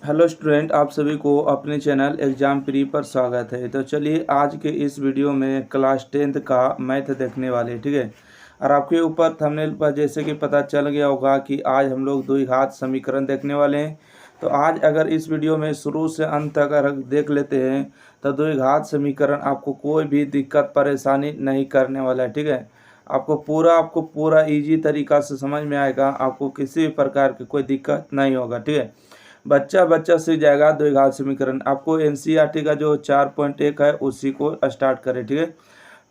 Hello student, आप सभी को अपने चैनल एग्ज़ाम प्री पर स्वागत है। तो चलिए आज के इस वीडियो में क्लास 10th का मैथ देखने वाले, ठीक है। और आपके ऊपर थंबनेल पर जैसे कि पता चल गया होगा कि आज हम लोग द्विघात समीकरण देखने वाले हैं। तो आज अगर इस वीडियो में शुरू से अंत तक अगर देख लेते हैं तो द्विघात समीकरण आपको कोई भी दिक्कत परेशानी नहीं करने वाला है, ठीक है। आपको पूरा ईजी तरीक़ा से समझ में आएगा, आपको किसी भी प्रकार की कोई दिक्कत नहीं होगा, ठीक है। बच्चा बच्चा सीख जाएगा द्विघात समीकरण। आपको एनसीईआरटी का जो 4.1 है उसी को स्टार्ट करें, ठीक है।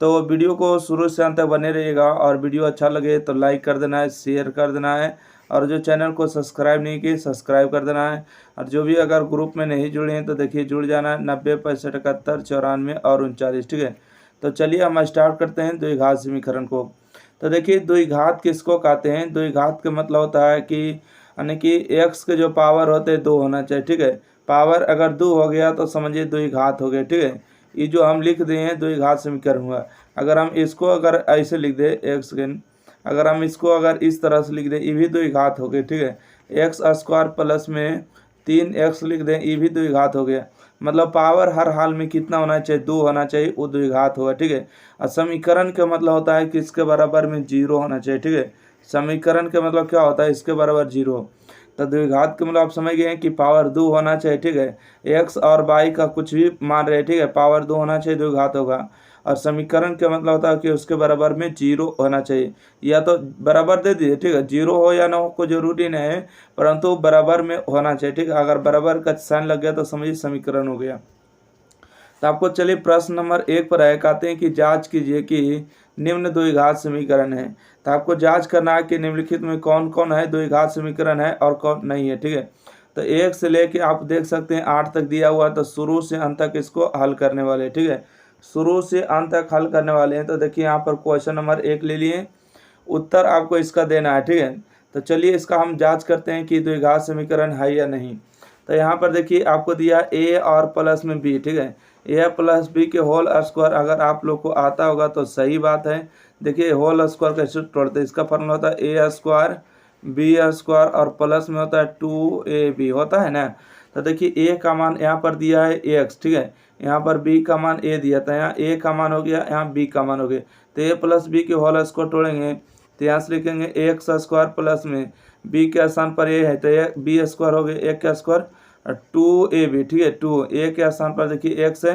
तो वीडियो को शुरू से अंत तक बने रहिएगा और वीडियो अच्छा लगे तो लाइक कर देना है, शेयर कर देना है और जो चैनल को सब्सक्राइब नहीं किए सब्सक्राइब कर देना है। और जो भी अगर ग्रुप में नहीं जुड़े हैं तो देखिए जुड़ जाना है 90 65 71 94 और 39, ठीक है। तो चलिए हम स्टार्ट करते हैं द्विघात समीकरण को। तो देखिए द्विघात किसको कहते हैं। द्विघात का मतलब होता है कि यानी कि एक्स के जो पावर होते हैं 2 होना चाहिए, ठीक है। पावर अगर 2 हो गया तो समझिए द्विघात हो गया, ठीक है। ये जो हम लिख दिए हैं द्विघात समीकरण हुआ। अगर हम इसको अगर ऐसे लिख दें एक्स के, अगर हम इसको अगर इस तरह से लिख दें ये भी द्विघात हो गया, ठीक है। एक्स स्क्वायर प्लस में 3x लिख दें ये भी द्विघात हो गया। मतलब पावर हर हाल में कितना होना चाहिए, 2 होना चाहिए, वो द्विघात होगा, ठीक है। और समीकरण का मतलब होता है कि इसके बराबर में 0 होना चाहिए, ठीक है। समीकरण का मतलब क्या होता है, इसके बराबर 0। तो द्विघात के मतलब आप समझ गए हैं कि पावर 2 होना चाहिए, ठीक है। एक्स और वाई का कुछ भी मान रहे, ठीक है, पावर 2 होना चाहिए, द्विघात होगा। और समीकरण का मतलब होता है कि उसके बराबर में 0 होना चाहिए। या तो बराबर दे दीजिए, ठीक है, 0 हो या ना हो कोई जरूरी नहीं है, परंतु बराबर में होना चाहिए, ठीक है। अगर बराबर का साइन लग गया तो समझिए समीकरण हो गया। तो आपको चलिए प्रश्न नंबर 1 पर आए, कहते हैं कि जांच कीजिए कि निम्न द्विघात समीकरण है। तो आपको जांच करना है कि निम्नलिखित में कौन कौन है द्विघात समीकरण है और कौन नहीं है, ठीक है। तो 1 से लेके आप देख सकते हैं 8 तक दिया हुआ, तो शुरू से अंत तक इसको हल करने वाले, ठीक है। शुरू से अंत तक हल करने वाले हैं। तो देखिए यहाँ पर क्वेश्चन नंबर 1 ले लिए, उत्तर आपको इसका देना है, ठीक है। तो चलिए इसका हम जाँच करते हैं कि द्विघात समीकरण है या नहीं। तो यहाँ पर देखिए आपको दिया ए और प्लस में बी, ठीक है। ए प्लस बी के होल स्क्वायर अगर आप लोग को आता होगा तो सही बात है। देखिए होल स्क्वायर कैसे तोड़ते हैं, इसका फॉर्मूला होता है ए स्क्वायर बी स्क्वायर और प्लस में होता है 2ab होता है ना। तो देखिए ए का मान यहाँ पर दिया है एक्स, ठीक है। यहाँ पर बी का मान ए दिया था, यहाँ ए का मान हो गया, यहाँ बी का मान हो गया। तो ए प्लस बी के होल स्क्वायर तोड़ेंगे तो यहाँ से लिखेंगे एक्स स्क्वायर प्लस में बी के स्थान पर ए है तो ए बी स्क्वायर हो गया, एक का स्क्वायर 2ab, ठीक है। 2 ए के स्थान पर देखिए एक्स है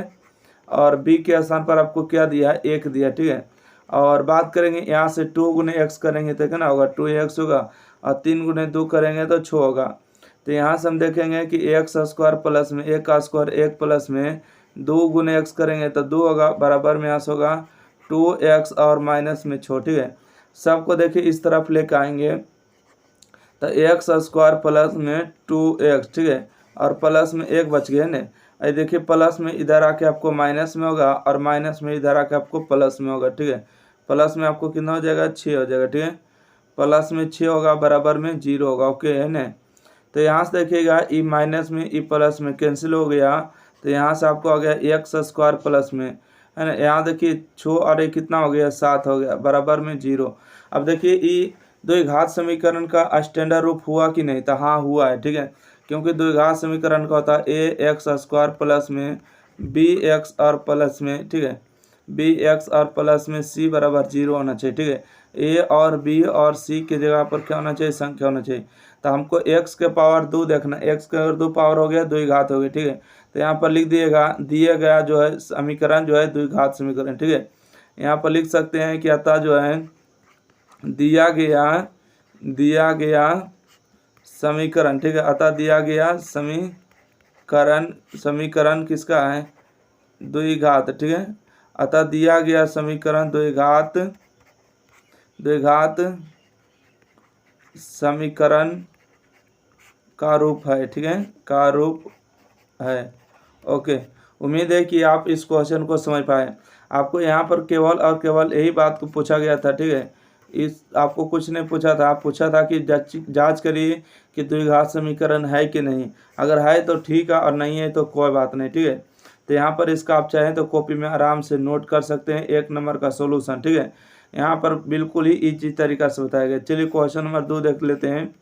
और बी के स्थान पर आपको क्या दिया है, 1 दिया, ठीक है। और बात करेंगे यहाँ से 2 गुने एक्स करेंगे तो कितना होगा, 2x होगा और 3 गुने 2 करेंगे तो 6 होगा। तो यहाँ से हम देखेंगे कि एक्स स्क्वायर प्लस में 1 का स्क्वायर 1 प्लस में 2 गुने एक्स करेंगे तो 2 होगा, बराबर में यहाँ से होगा 2x और माइनस में 6, ठीक है। सबको देखिए इस तरफ लेकर आएंगे तो एक्स स्क्वायर प्लस में 2x, ठीक है, और प्लस में 1 बच गया ना। ये देखिए प्लस में इधर आके आपको माइनस में होगा और माइनस में इधर आके आपको प्लस में होगा, ठीक है। प्लस में आपको कितना हो जाएगा, 6 हो जाएगा, ठीक है। प्लस में 6 होगा, बराबर में 0 होगा, ओके है ना। तो यहाँ से देखिएगा ई माइनस में ई प्लस में कैंसिल हो गया। तो यहाँ से आपको आ गया एक्स स्क्वायर प्लस में, है ना। यहाँ देखिए 6 और ये कितना हो गया, 7 हो गया, बराबर में 0। अब देखिए ई द्विघात समीकरण का स्टैंडर्ड रूप हुआ कि नहीं, तो हाँ हुआ है, ठीक है। क्योंकि द्विघात समीकरण का होता है ए एक्स स्क्वायर प्लस में बी एक्स और प्लस में, ठीक है, बी एक्स और प्लस में सी बराबर 0 होना चाहिए, ठीक है। ए और बी और सी की जगह पर क्या होना चाहिए, संख्या होना चाहिए। तो हमको एक्स के पावर 2 देखना, एक्स के अगर 2 पावर हो गया द्विघात हो गई, ठीक है। तो यहाँ पर लिख दिएगा दिया गया जो है समीकरण जो है द्विघात समीकरण, ठीक है। यहाँ पर लिख सकते हैं कि अतः जो है दिया गया समीकरण, ठीक है, अतः दिया गया समीकरण किसका है, द्विघात, ठीक है। अतः दिया गया समीकरण द्विघात समीकरण का रूप है, ठीक है, का रूप है, ओके। उम्मीद है कि आप इस क्वेश्चन को समझ पाए। आपको यहाँ पर केवल और केवल यही बात को पूछा गया था, ठीक है। इस आपको कुछ नहीं पूछा था, आप पूछा था कि जांच करिए कि द्विघात समीकरण है कि नहीं। अगर है तो ठीक है और नहीं है तो कोई बात नहीं, ठीक है। तो यहाँ पर इसका आप चाहें तो कॉपी में आराम से नोट कर सकते हैं 1 नंबर का सोल्यूशन, ठीक है। यहाँ पर बिल्कुल ही ईजी तरीका से बताया गया। चलिए क्वेश्चन नंबर 2 देख लेते हैं।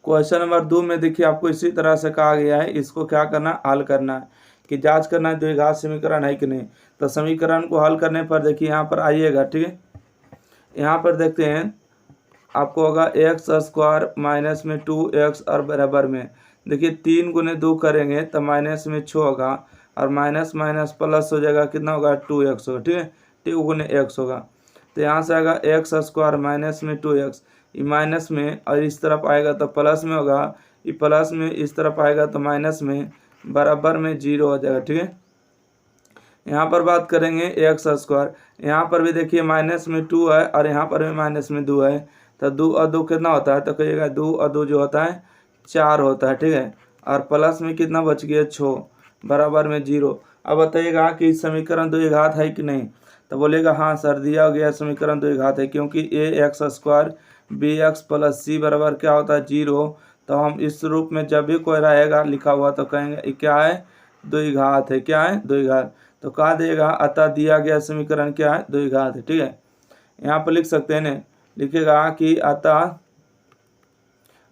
क्वेश्चन नंबर 2 में देखिए आपको इसी तरह से कहा गया है, इसको क्या करना है, हल करना है कि जांच करना है द्विघात समीकरण है कि नहीं। तो समीकरण को हल करने पर देखिए यहाँ पर आइएगा, ठीक है। यहाँ पर देखते हैं आपको होगा एक्स स्क्वायर माइनस में 2x और बराबर में देखिए 3 गुने 2 करेंगे तो माइनस में 6 होगा और माइनस माइनस प्लस हो जाएगा, कितना होगा 2x होगा, ठीक है। 2 गुने x होगा तो यहाँ से आएगा एक्स स्क्वायर माइनस में 2x, ये माइनस में और इस तरफ आएगा तो प्लस में होगा, ये प्लस में इस तरफ आएगा तो माइनस में, बराबर में 0 हो जाएगा, ठीक है। यहाँ पर बात करेंगे एक्स स्क्वायर, यहाँ पर भी देखिए माइनस में 2 है और यहाँ पर भी माइनस में 2 है, तो 2 और 2 कितना होता है, तो कहिएगा 2 और 2 जो होता है 4 होता है, ठीक है। और प्लस में कितना बच गया 6, बराबर में 0। अब बताइएगा कि समीकरण द्विघात है कि नहीं, तो बोलेगा हाँ सर दिया गया समीकरण द्विघात है, क्योंकि A X square B X plus C बराबर क्या होता है 0। तो हम इस रूप में जब भी कोई रहेगा लिखा हुआ तो कहेंगे क्या है, द्विघात है, क्या है, द्विघात। तो कहा देगा अतः दिया गया समीकरण क्या है, द्विघात है, ठीक है। यहाँ पर लिख सकते हैं ना, लिखेगा कि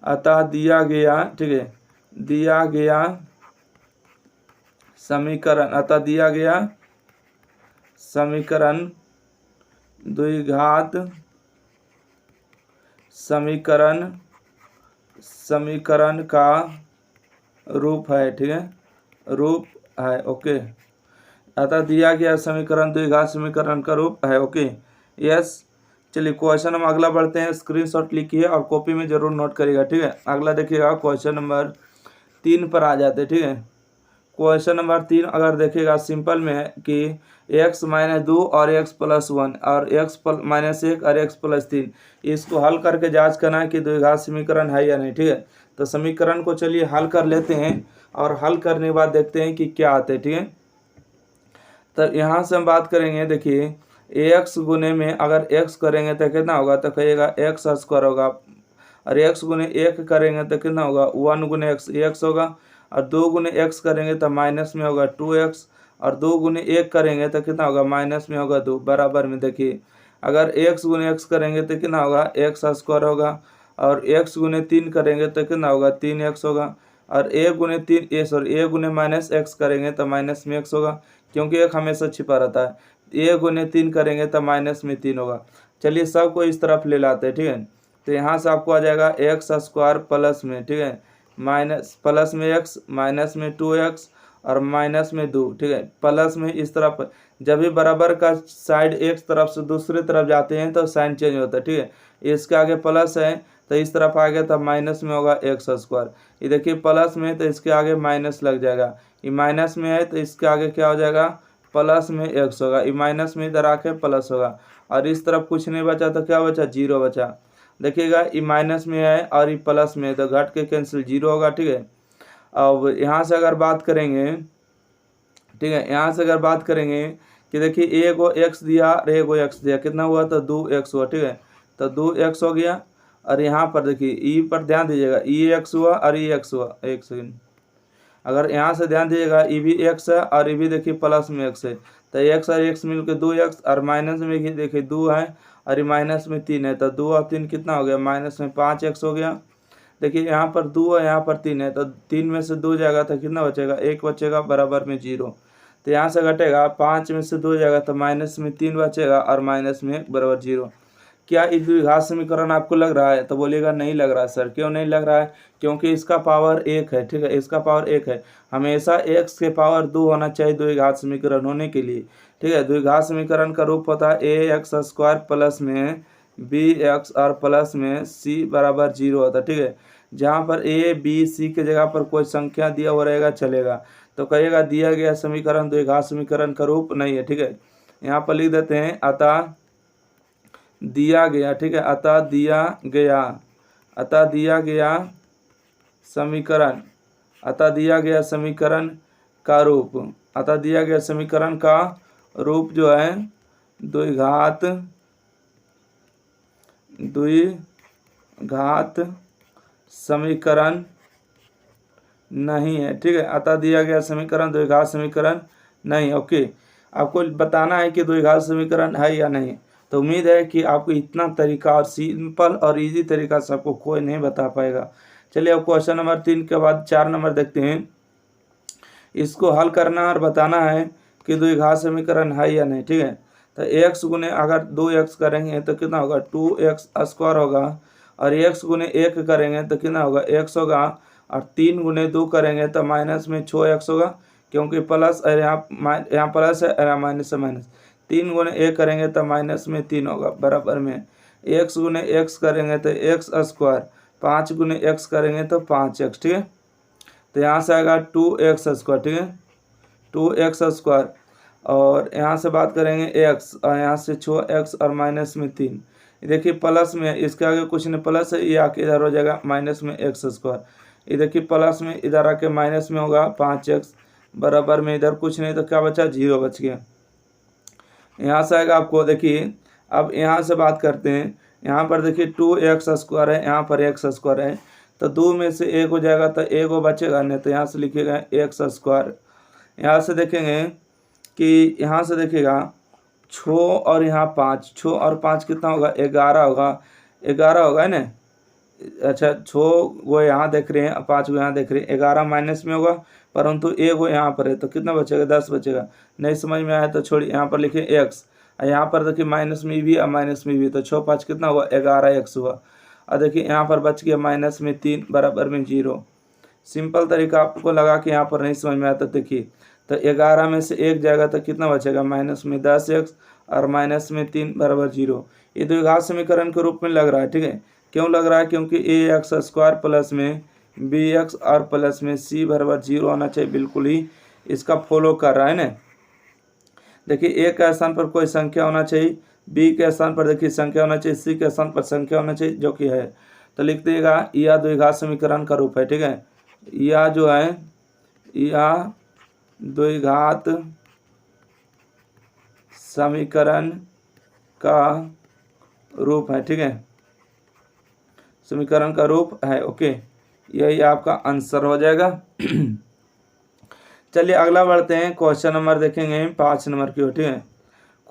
अतः दिया गया, ठीक है, दिया गया समीकरण, अतः दिया गया समीकरण द्विघात समीकरण का रूप है, ठीक है, रूप है, ओके। अतः दिया गया समीकरण द्विघात समीकरण का रूप है, ओके, यस। चलिए क्वेश्चन हम अगला बढ़ते हैं, स्क्रीनशॉट लिखिए और कॉपी में जरूर नोट करिएगा, ठीक है। अगला देखिएगा क्वेश्चन नंबर 3 पर आ जाते, ठीक है। क्वेश्चन नंबर 3 अगर देखिएगा सिंपल में है कि x माइनस 2 और x प्लस 1 और x माइनस 1 और x प्लस 3, इसको हल करके जांच करना है कि द्विघात समीकरण है या नहीं, ठीक है। तो समीकरण को चलिए हल कर लेते हैं और हल करने के बाद देखते हैं कि क्या आते हैं, ठीक है। तो यहाँ से हम बात करेंगे, देखिए ax गुने में अगर x करेंगे तो कितना होगा, तो कहिएगा एक्स स्क्वायर होगा, और x गुने 1 करेंगे तो कितना होगा 1 गुने x होगा, और 2 गुने x करेंगे तो माइनस में होगा 2x, और 2 गुने 1 करेंगे तो कितना होगा माइनस में होगा 2, बराबर में देखिए अगर x गुने x करेंगे तो कितना होगा एक्स स्क्वायर होगा, और x गुने 3 करेंगे तो कितना होगा 3x होगा, और a गुने 3 a गुने माइनस x करेंगे तो माइनस में x होगा, क्योंकि एक हमेशा छिपा रहता है। a गुने 3 करेंगे तो माइनस में 3 होगा। चलिए सबको इस तरफ ले लाते हैं, ठीक है। तो यहाँ से आपको आ जाएगा एक्स स्क्वायर प्लस में, ठीक है, माइनस प्लस में x माइनस में 2x और माइनस में 2, ठीक है। प्लस में इस तरफ जब भी बराबर का साइड एक तरफ से दूसरी तरफ जाते हैं तो साइन चेंज होता है, ठीक है। इसके आगे प्लस है तो इस तरफ आ गया तो माइनस में होगा एक्स स्क्वायर, ये देखिए प्लस में तो इसके आगे माइनस लग जाएगा, ये माइनस में है तो इसके आगे क्या हो जाएगा प्लस में एक्स होगा, ये माइनस में इधर आके प्लस होगा, और इस तरफ कुछ नहीं बचा तो क्या बचा 0 बचा। देखिएगा ये माइनस में है और ये प्लस में है तो घट के कैंसिल 0 होगा, ठीक है। अब यहाँ से अगर बात करेंगे, ठीक है, यहाँ से अगर बात करेंगे कि देखिए ए को x दिया और ए को x दिया, कितना हुआ तो 2x हुआ, ठीक है। तो 2x हो गया, और यहाँ पर देखिए ई पर ध्यान दीजिएगा, ई x हुआ और ई x हुआ, एक सेकेंड, अगर यहाँ से ध्यान दीजिएगा ई भी x है और ई भी देखिए प्लस में x है, तो x और x मिल के 2x, और माइनस में भी देखिए 2 है और ये माइनस में 3 है, तो 2 और 3 कितना हो गया माइनस में 5x हो गया। देखिए यहाँ पर 2 है यहाँ पर 3 है, तो 3 में से 2 जाएगा तो कितना बचेगा 1 बचेगा, बराबर में 0। तो यहाँ से घटेगा 5 में से 2 जाएगा तो माइनस में 3 बचेगा और माइनस में 1 बराबर 0। क्या ये द्विघात समीकरण आपको लग रहा है, तो बोलिएगा नहीं लग रहा है सर। क्यों नहीं लग रहा है, क्योंकि इसका पावर 1 है, ठीक है, इसका पावर 1 है। हमेशा x के पावर 2 होना चाहिए द्विघात समीकरण होने के लिए, ठीक है। द्विघात समीकरण का रूप होता है ए एक्स स्क्वायर प्लस में बी एक्स और प्लस में सी बराबर 0 होता है, ठीक है। जहाँ पर ए बी सी के जगह पर कोई संख्या दिया हुआ रहेगा चलेगा, तो कहिएगा दिया गया समीकरण द्विघात समीकरण का रूप नहीं है, ठीक है। यहाँ पर लिख देते हैं अतः दिया गया, ठीक है, अतः दिया गया समीकरण, अतः दिया गया समीकरण का रूप, अतः दिया गया समीकरण का रूप जो है द्विघात समीकरण नहीं है, ठीक है। अतः दिया गया समीकरण द्विघात समीकरण नहीं, ओके। आपको बताना है कि द्विघात समीकरण है या नहीं। तो उम्मीद है कि आपको इतना तरीका और सिंपल और इजी तरीका से आपको कोई नहीं बता पाएगा, चलिए अब क्वेश्चन नंबर 3 के बाद 4 नंबर देखते हैं। इसको हल करना और बताना है कि द्विघात समीकरण है या नहीं, ठीक है। तो x गुने अगर 2x करेंगे तो कितना होगा 2x² होगा, और x गुने 1 करेंगे तो कितना होगा x होगा, और 3 गुने 2 करेंगे तो माइनस में 6x होगा, क्योंकि प्लस और यहाँ प्लस है और यहाँ माइनस है माइनस। 3 गुने 1 करेंगे तो माइनस में 3 होगा, बराबर में x गुने x करेंगे तो x², 5 गुने x करेंगे तो 5x, ठीक है। तो यहाँ से आएगा 2x², ठीक है, 2x², और यहाँ से बात करेंगे x, और यहाँ से 6x और माइनस में 3। देखिए प्लस में इसके आगे कुछ नहीं, प्लस है, ये आके इधर हो जाएगा माइनस में x²। ये देखिए प्लस में इधर आके माइनस में होगा 5x, बराबर में इधर कुछ नहीं तो क्या बचा 0 बच गया। यहाँ से आएगा आपको, देखिए अब यहाँ से बात करते हैं। यहाँ पर देखिए 2x² है, यहाँ पर x² है, तो 2 में से 1 हो जाएगा तो 1 बचेगा, नहीं तो यहाँ से लिखिएगा x²। यहाँ से देखेंगे कि यहाँ से देखिएगा 6 और यहाँ 5, 6 और 5 कितना होगा 11 होगा, 11 होगा ना। अच्छा 6 वो यहाँ देख रहे हैं, 5 को यहाँ देख रहे हैं, 11 माइनस में होगा, परंतु 1 वो यहाँ पर है तो कितना बचेगा 10 बचेगा। नहीं समझ में आया तो छोड़िए, यहाँ पर लिखिए x, यहाँ पर देखिए माइनस में भी और माइनस में भी, तो 6 5 कितना हुआ 11x हुआ। और देखिए यहाँ पर बच गया माइनस में 3, बराबर में 0। सिंपल तरीका आपको लगा कि यहाँ पर नहीं समझ में आता, देखिए तो 11 में से 1 जाएगा तो कितना बचेगा माइनस में 10x और माइनस में 3 बराबर 0। ये द्विघात समीकरण के रूप में लग रहा है, ठीक है। क्यों लग रहा है, क्योंकि ax² प्लस में bx और प्लस में c बराबर 0 होना चाहिए, बिल्कुल ही इसका फॉलो कर रहा है ना। देखिए a के स्थान पर कोई संख्या होना चाहिए, b के स्थान पर देखिए संख्या होना चाहिए, c के स्थान पर संख्या होना चाहिए, जो कि है। तो लिख दीजिएगा यह द्विघात समीकरण का रूप है, ठीक है। यह जो है यह द्विघात समीकरण का रूप है, ठीक है, समीकरण का रूप है। ओके, यही आपका आंसर हो जाएगा। चलिए अगला बढ़ते हैं, क्वेश्चन नंबर देखेंगे 5 नंबर की, ठीक है।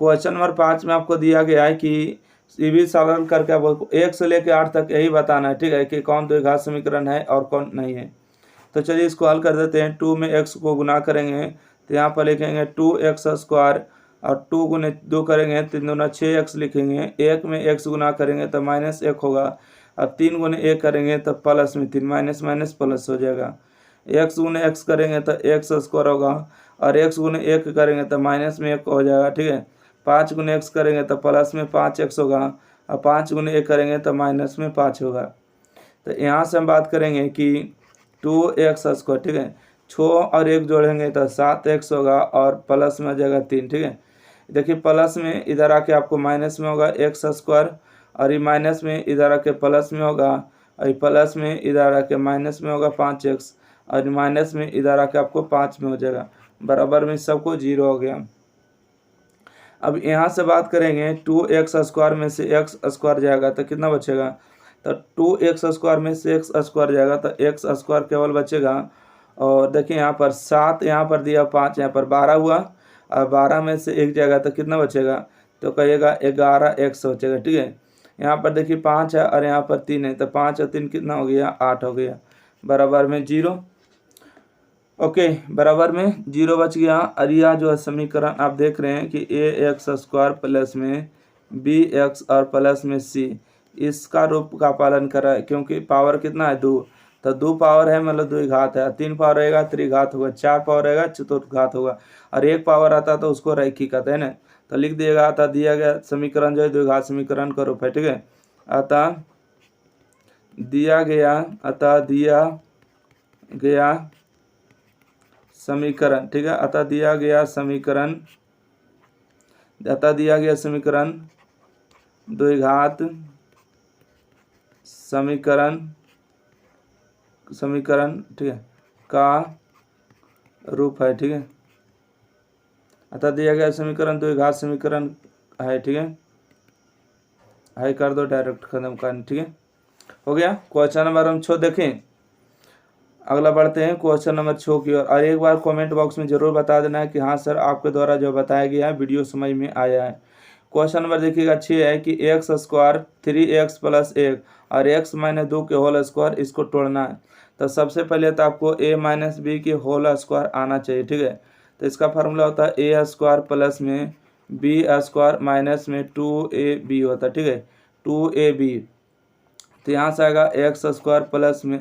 क्वेश्चन नंबर 5 में आपको दिया गया है कि ये भी सरल करके आपको 1 से लेकर 8 तक यही बताना है, ठीक है, कि कौन द्विघात समीकरण है और कौन नहीं है। तो चलिए इसको हल कर देते हैं। 2 में x को गुना करेंगे तो यहाँ पर लिखेंगे 2x², और 2 गुने 2 करेंगे 3 दूना 6x लिखेंगे। 1 में x गुना करेंगे तो -1 होगा, अब 3 गुने 1 करेंगे तो प्लस में 3, माइनस माइनस प्लस हो जाएगा। x गुने x करेंगे तो x² होगा, और x गुने 1 करेंगे तो माइनस में 1 हो जाएगा, ठीक है। 5 गुने x करेंगे तो प्लस में 5x होगा, और 5 गुने 1 करेंगे तो माइनस में 5 होगा। तो यहाँ से हम बात करेंगे कि 2x², ठीक है, 6 और 1 जोड़ेंगे तो 7x होगा, और प्लस में आ जाएगा 3, ठीक है। देखिए प्लस में इधर आके आपको माइनस में होगा x², और ये माइनस में इधर आके प्लस में होगा, और ये प्लस में इधर आके माइनस में होगा 5x, और माइनस में इधर आके आपको 5 में हो जाएगा, बराबर में सबको 0 हो गया। अब यहाँ से बात करेंगे 2x² में से x² जाएगा तो कितना बचेगा, तो 2x² में से x² जाएगा तो x² केवल बचेगा। और देखिए यहाँ पर 7 यहाँ पर दिया, 5 यहाँ पर 12 हुआ, और 12 में से 1 जाएगा तो कितना बचेगा, तो कहिएगा 11x बचेगा, ठीक है। यहाँ पर देखिए 5 है और यहाँ पर 3 है, तो 5 और 3 कितना हो गया 8 हो गया, बराबर में 0। ओके, बराबर में 0 बच गया। और यह जो है समीकरण आप देख रहे हैं कि ax² प्लस में bx और प्लस में c इसका रूप का पालन कर रहा है, क्योंकि पावर कितना है 2, तो 2 पावर है मतलब द्विघात है, 3 पावर रहेगा त्रिघात होगा, 4 पावर रहेगा चतुर्थघात होगा, और 1 पावर आता तो उसको रैखिक कहते हैं ना। तो लिख दिएगा अतः दिया गया समीकरण जो है द्विघात समीकरण का रूप है, ठीक है। अतः दिया गया समीकरण, ठीक है, अतः दिया गया समीकरण द्विघात समीकरण ठीक है का रूप है, ठीक है। अतः दिया गया समीकरण द्विघात समीकरण है, ठीक है, हाई कर दो डायरेक्ट खत्म कर, ठीक है, हो गया। क्वेश्चन नंबर हम 6 देखें, अगला बढ़ते हैं क्वेश्चन नंबर 6 की ओर। और एक बार कमेंट बॉक्स में जरूर बता देना है कि हाँ सर आपके द्वारा जो बताया गया है वीडियो समझ में आया है। क्वेश्चन नंबर देखिएगा 6 है कि एक्स स्क्वायर 3x प्लस 1 और x माइनस 2 के होल स्क्वायर इसको तोड़ना है। तो सबसे पहले तो आपको a माइनस बी के होल स्क्वायर आना चाहिए, ठीक है। तो इसका फार्मूला होता है a स्क्वायर प्लस में b स्क्वायर माइनस में 2ab होता है, ठीक है, 2ab। तो यहाँ से आएगा एक्स स्क्वायर प्लस में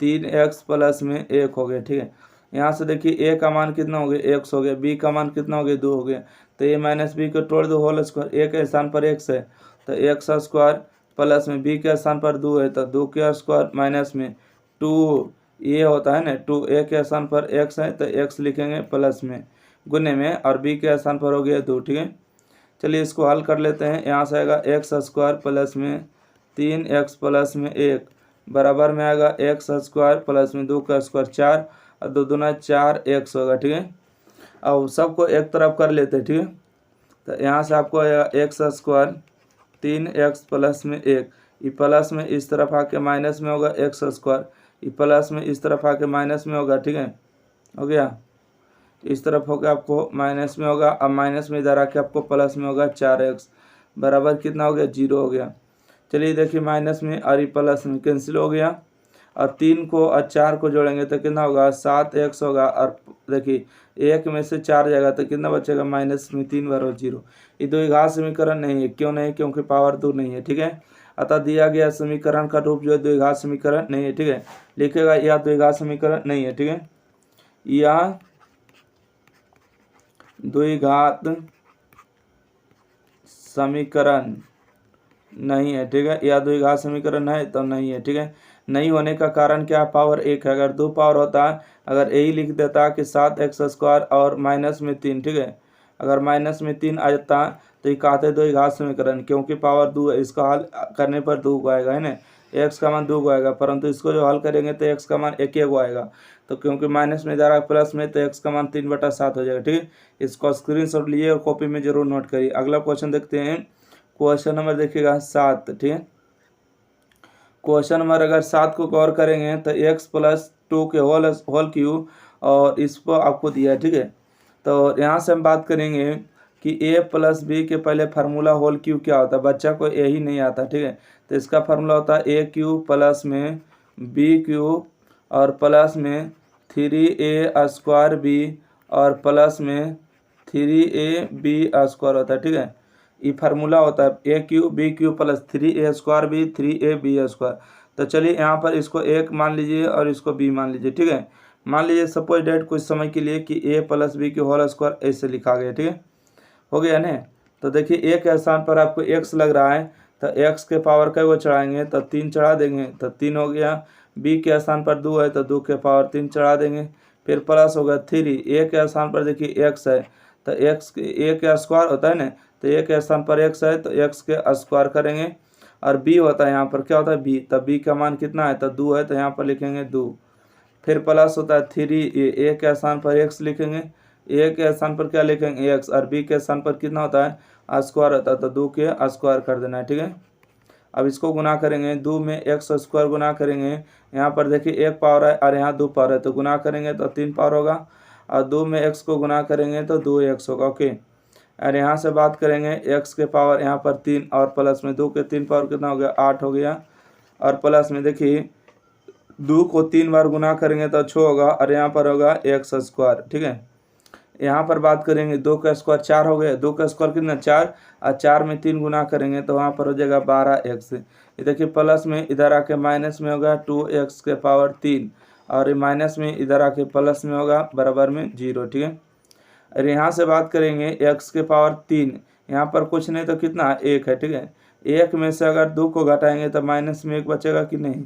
3x प्लस में 1 हो गया, ठीक है। यहाँ से देखिए a का मान कितना हो गया, x हो गया, b का मान कितना हो गया, 2 हो गया। तो a माइनस बी को तोड़ दो होल स्क्वायर, a के स्थान पर x है तो x स्क्वायर प्लस में b के स्थान पर 2 है तो 2 के स्क्वायर माइनस में 2 ये होता है ना 2, a के स्थान पर x है तो x लिखेंगे प्लस में गुने में और b के स्थान पर हो गया 2, ठीक है। चलिए इसको हल कर लेते हैं। यहाँ से आएगा एक्स स्क्वायर प्लस में 3x प्लस में 1 बराबर में आएगा एक्स स्क्वायर प्लस में 2 का स्क्वायर 4 और 2 दूना 4x होगा, ठीक है। अब सबको एक तरफ कर लेते हैं, ठीक है। तो यहाँ से आपको आएगा एक्स स्क्वायर 3x प्लस में 1, ये प्लस में इस तरफ आके माइनस में होगा एक्स स्क्वायर, ये प्लस में इस तरफ आके माइनस में होगा, ठीक है, हो गया। इस तरफ होकर आपको माइनस में होगा, अब माइनस में इधर आके आपको प्लस में होगा 4x बराबर कितना हो गया, 0 हो गया। चलिए देखिए माइनस में और ये प्लस में कैंसिल हो गया और 3 को और 4 को जोड़ेंगे तो कितना होगा, 7x होगा। और देखिए 1 में से 4 जाएगा तो कितना बचेगा, माइनस में 3 बार और 0। ये द्विघात समीकरण नहीं है, क्यों नहीं, क्योंकि पावर 2 नहीं है, ठीक है। अतः दिया गया समीकरण का रूप जो है द्विघात समीकरण नहीं है, ठीक है। लिखेगा यह द्विघात समीकरण नहीं है, ठीक है, यह द्विघात समीकरण नहीं है, ठीक है। या द्विघात समीकरण है तो नहीं है, ठीक है। नहीं होने का कारण क्या, पावर 1 है। अगर 2 पावर होता है, अगर यही लिख देता कि 7x स्क्वायर और माइनस में 3, ठीक है, अगर माइनस में 3 आ जाता तो ये कहते द्विघात समीकरण, क्योंकि पावर 2 है, इसका हल करने पर 2 को आएगा, है ना, x का मान 2 को आएगा। परंतु इसको जो हल करेंगे तो x का मान 1 को आएगा, तो क्योंकि माइनस में जा रहा है प्लस में तो x का मान 3/7 हो जाएगा, ठीक है। इसको स्क्रीनशॉट लिए और कॉपी में जरूर नोट करिए। अगला क्वेश्चन देखते हैं। क्वेश्चन नंबर देखिएगा 7, ठीक है। क्वेश्चन नंबर अगर 7 को गौर करेंगे तो x प्लस 2 के होल क्यूब और इसको आपको दिया है, ठीक है। तो यहाँ से हम बात करेंगे कि a प्लस बी के पहले फार्मूला होल क्यूब क्या होता है, बच्चा को यही नहीं आता, ठीक है। तो इसका फार्मूला होता है a क्यूब प्लस में b क्यूब और प्लस में 3a स्क्वायर b और प्लस में 3ab स्क्वायर होता है, ठीक है। ये फार्मूला होता है a cube b cube plus 3a square b 3ab square. तो चलिए यहाँ पर इसको 1 मान लीजिए और इसको b मान लीजिए, ठीक है। मान लीजिए सपोज डेट कुछ समय के लिए कि a प्लस बी के होल स्क्वायर ऐसे लिखा गया, ठीक है, हो गया ना। तो देखिए a के स्थान पर आपको x लग रहा है तो x के पावर का वो चढ़ाएंगे तो 3 चढ़ा देंगे तो 3 हो गया। b के स्थान पर 2 है तो 2 के पावर 3 चढ़ा देंगे, फिर प्लस होगा 3। a के स्थान पर देखिए x है तो x a के स्क्वायर होता है ना, तो a के स्थान पर x है तो x के स्क्वायर करेंगे और b होता है यहाँ पर क्या होता है b, तो b का मान कितना है तो 2 है तो यहाँ पर लिखेंगे 2। फिर प्लस होता है 3, a के स्थान पर x लिखेंगे, a के स्थान पर क्या लिखेंगे x और b के स्थान पर कितना होता है स्क्वायर होता है तो 2 के स्क्वायर कर देना है, ठीक है। अब इसको गुना करेंगे, 2 में x स्क्वायर गुना करेंगे, यहाँ पर देखिए 1 पावर है और यहाँ 2 पावर है तो गुना करेंगे तो 3 पावर होगा और 2 में x को गुना करेंगे तो 2x होगा, ओके। और यहाँ से बात करेंगे x के पावर यहाँ पर 3 और प्लस में 2 के 3 पावर कितना हो गया 8 हो गया और प्लस में देखिए 2 को 3 बार गुना करेंगे तो 6 होगा और यहाँ पर होगा x स्क्वायर, ठीक है। यहाँ पर बात करेंगे 2 का स्क्वायर 4 हो गया, 2 का स्क्वायर कितना 4 और 4 में 3 गुना करेंगे तो वहाँ पर हो जाएगा 12x। ये देखिए प्लस में इधर आके माइनस में होगा 2x के पावर 3 और माइनस में इधर आके प्लस में होगा बराबर में 0, ठीक है। और यहाँ से बात करेंगे x के पावर 3, यहाँ पर कुछ नहीं तो कितना 1 है, ठीक है। 1 में से अगर 2 को घटाएंगे तो माइनस में 1 बचेगा कि नहीं,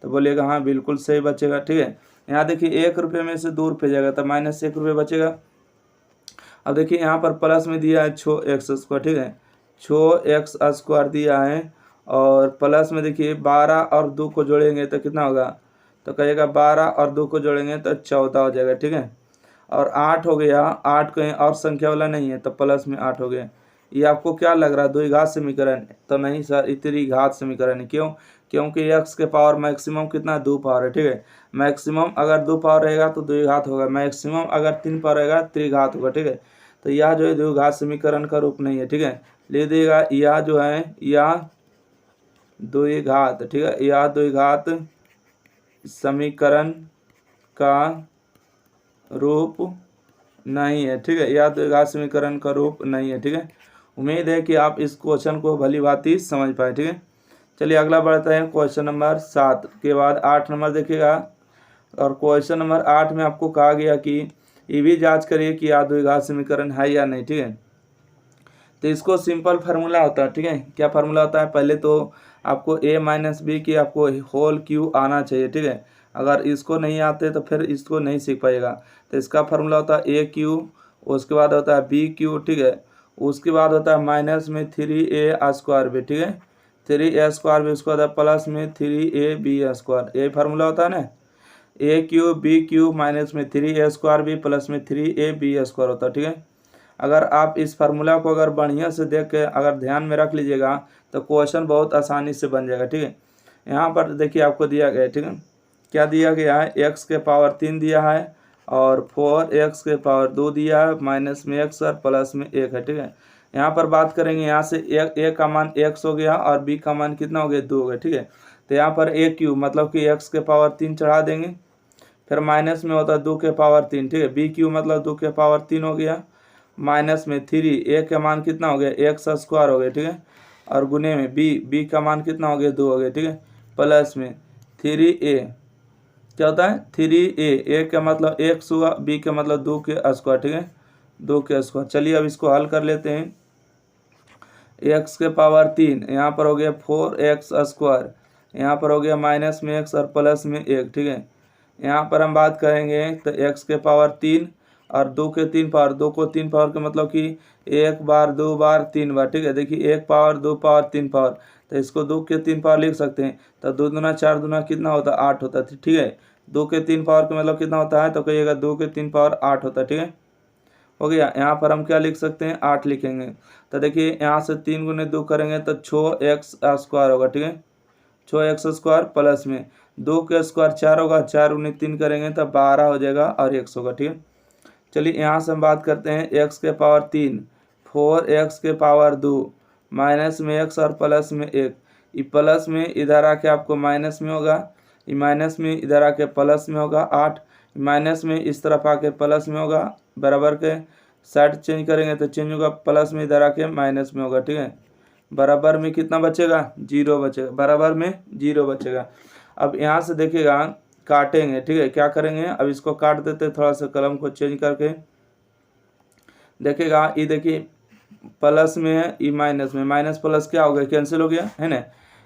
तो बोलिएगा हाँ बिल्कुल सही बचेगा, ठीक है। यहाँ देखिए 1 रुपये में से 2 रुपये जाएगा तो माइनस 1 रुपये बचेगा। अब देखिए यहाँ पर प्लस में दिया है 6x स्क्वायर, ठीक है, 6x स्क्वायर दिया है और प्लस में देखिए 12 और 2 को जोड़ेंगे तो कितना होगा, तो कहिएगा 12 और 2 को जोड़ेंगे तो 14 हो जाएगा, ठीक है। और 8 हो गया, 8 कहीं और संख्या वाला नहीं है तो प्लस में 8 हो गया। ये आपको क्या लग रहा है द्विघात समीकरण, तो नहीं सर ये त्रिघात समीकरण है। क्यों, क्योंकि x के पावर मैक्सिमम कितना 2 पावर है, ठीक है। मैक्सिमम अगर 2 पावर रहेगा तो द्विघात होगा, मैक्सिमम अगर 3 पावर रहेगा त्रिघात होगा, ठीक है। तो यह जो है द्विघात समीकरण का रूप नहीं है, ठीक है। ले देगा यह जो है यह द्विघात, ठीक है, यह द्विघात समीकरण का रूप नहीं है, ठीक है, यह द्विघात समीकरण का रूप नहीं है, ठीक है। उम्मीद है कि आप इस क्वेश्चन को भली भांति समझ पाए, ठीक है। चलिए अगला बढ़ते हैं क्वेश्चन नंबर 7 के बाद 8 नंबर देखिएगा। और क्वेश्चन नंबर 8 में आपको कहा गया कि ये भी जांच करिए कि यह द्विघात समीकरण है या नहीं, ठीक है। तो इसको सिंपल फार्मूला होता है, ठीक है। क्या फार्मूला होता है, पहले तो आपको a माइनस बी की आपको होल क्यू आना चाहिए, ठीक है। अगर इसको नहीं आते तो फिर इसको नहीं सीख पाएगा। तो इसका फार्मूला होता है ए क्यू, उसके बाद होता है बी क्यू, ठीक है। उसके बाद होता है माइनस में 3a² भी, ठीक है, 3a² भी, उसके बाद प्लस में 3ab², यही फार्मूला होता है ना। ए क्यू बी क्यू माइनस में 3a² भी प्लस में 3ab² होता है, ठीक है। अगर आप इस फार्मूला को अगर बढ़िया से देख के अगर ध्यान में रख लीजिएगा तो क्वेश्चन बहुत आसानी से बन जाएगा, ठीक है। यहाँ पर देखिए आपको दिया गया है, ठीक है। क्या दिया गया है, x के पावर 3 दिया है और 4x के पावर 2 दिया है, माइनस में x और प्लस में 1 है, ठीक है। यहाँ पर बात करेंगे, यहाँ से a का मान x हो गया और b का मान कितना हो गया, 2 हो गया, ठीक है। तो यहाँ पर a क्यू मतलब कि x के पावर 3 चढ़ा देंगे, फिर माइनस में होता है 2 के पावर 3, ठीक है। b क्यू मतलब 2 के पावर 3 हो गया, माइनस में 3, a का मान कितना हो गया, x² हो गया, ठीक है। और गुने में b का मान कितना हो गया, 2 हो गया, ठीक है। प्लस में 3a, क्या होता है 3a का मतलब x हुआ, b का मतलब 2 के स्क्वायर, ठीक है, 2 के स्क्वायर। चलिए अब इसको हल कर लेते हैं। x के पावर 3 यहाँ पर हो गया 4x², यहाँ पर हो गया माइनस में x और प्लस में 1, ठीक है। यहाँ पर हम बात करेंगे तो x के पावर 3 और 2 के 3 पावर, 2 को 3 पावर का मतलब कि 1 बार 2 बार 3 बार, ठीक है। देखिए 1 पावर 2 पावर 3 पावर, तो इसको 2 के 3 पावर लिख सकते हैं। तो 2 दूना 4 दूना कितना होता है, 8 होता है, ठीक है। 2 के 3 पावर का मतलब कितना होता है, तो कहिएगा 2 के 3 पावर 8 होता है, ठीक है। हो गया, यहाँ पर हम क्या लिख सकते हैं, 8 लिखेंगे। तो देखिए यहाँ से 3 गुने 2 करेंगे तो 6x² होगा, ठीक है, 6x² प्लस में 2 के स्क्वायर 4 होगा, 4 गुने 3 करेंगे तो 12 हो जाएगा और x होगा, ठीक है। चलिए यहाँ से हम बात करते हैं, x के पावर 3 4x के पावर 2 माइनस में x और प्लस में 1, ये प्लस में इधर आके आपको माइनस में होगा, ये माइनस में इधर आके प्लस में होगा 8, माइनस में इस तरफ आके प्लस में होगा, बराबर के साइड चेंज करेंगे तो चेंज होगा, प्लस में इधर आके माइनस में होगा, ठीक है। बराबर में कितना बचेगा, 0 बचेगा, बराबर में 0 बचेगा। अब यहाँ से देखिएगा काटेंगे, ठीक है, क्या करेंगे, अब इसको काट देते हैं, थोड़ा सा कलम को चेंज करके देखिएगा। ये देखिए प्लस में है, ये माइनस में, माइनस प्लस क्या हो गया, कैंसिल हो गया है ना।